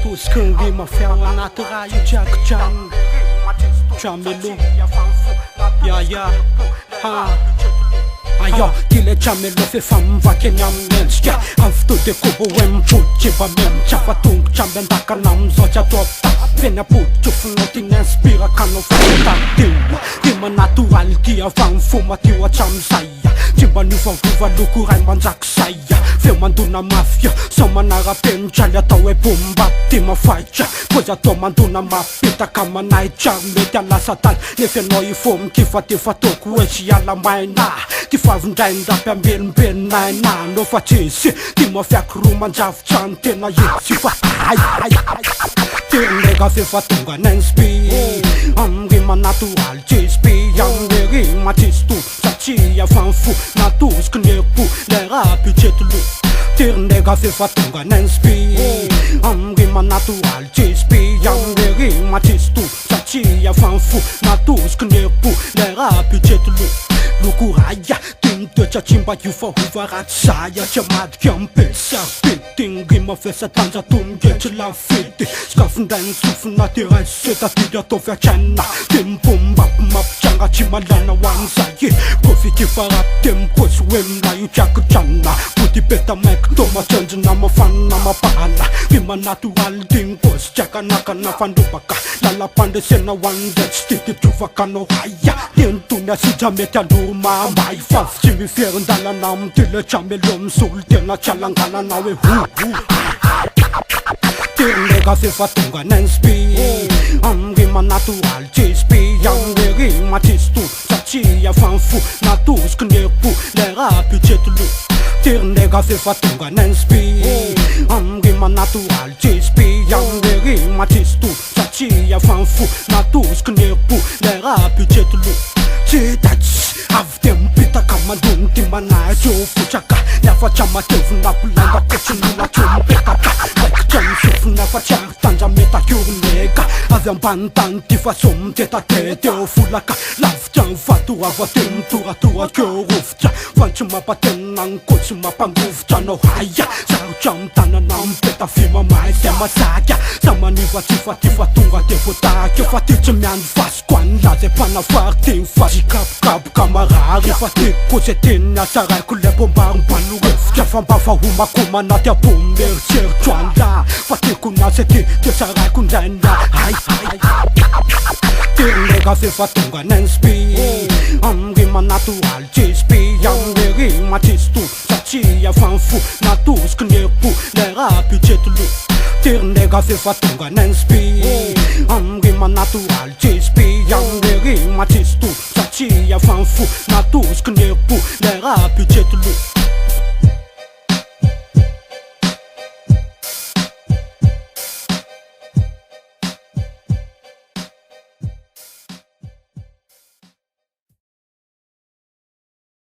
tous qu'un rime à faire un atterrail Jack Chan Chamelo ya Ayo, kile chamelo fe fam va kenyam nenska After de kobo wem put chipa mem Chapa tung chamben daka nam so cha tota Vena put chufun noting inspira kano fata tiwa Rima natural kia fam fuma tiwa cham saya Chimba nu fa vuva luku rai manjak saya Fe manduna mafia So manara pen chalia tawe pumba Tima faicha Koja to manduna mapita kama naicha Media la satal Nefe noi fum kifa tifa toku echi ala maina Favndrai ndapy ambelombelinay na no fa tsisy ty mafiaky ro manjavotran tena etsy fa terndraiky fefa tonga nansby amrima natoraly tsisby amre rima tsisy to satria fanfo natosiky nerpo le raha budgetlo terndraiky fefa tonga nansby amrima natoraly tsisby amre rima tsisy to satria fanfo natosiky nerpo le raha budgetlo loko raya toetra chimba io fa hova ratsy saya tsy amadiky ampesa pety rima fesa tanja tongetry lafety skafindray ny sofina terasy setatidy atao fiatrana de mibombapy mampitranga tsy malana ho an'izay profity faraty de mipôsy hoe mina io trakitrana body peta maiky tomatsanjina mafanina mapahana rima natoraly digny pôsy trakanakana fandrobaka lala-pandresena ho an'izay tsy tititrovakano haya tentony asija mety aloro mamay favy tsy miferindalana amtyle tramelo misolo tena tsalanganana hoe terndraiky fefa tonga nansby amrima natoraly tsisby amre rima tsisy to satria fanfo natosiky nerpo le raha budgetlo terndraiky fefa tonga nansby amrima natoraly tsisby amre rima tsisy to satria fanfo natosiky nerpo le raha budgetlo tsy tatsy avy de mipitaka mandony ty manazy eo fotraka niafatra matevina pilanga kotrynona keo mipetaka raikitra misofina fa tsy ary tanja metakorneka avy ambany tany ty fa so mitetatety eo folaka lavitra mifatorava te mitoratorakeo rovitra fa tsy mampatenina ny kotsy mampangovotra anao haya sarotra mitanana mipeta fimamay sy mazaka sa maniva tsy fa ty fa tonga de voataka fa ty tsy miany vasiko any laza mpanafary ty mifazy kapokapoka marary fa ty kotsy teniny asaraiko le bombarim-balo revitra fambava homako manaty abomy meritseritro anla fa tyko nasy ty saraiko ndraina terndraiky fefa tonga nansby amrima natoraly tsisby amre rima tsisy to satria fanfo natosiky nerpo le raha budgetlo terndraiky fefa tonga nansby amrima natoraly tsisby amre rima tsisy to satria fanfo natosiky nerpo le raha budgetlo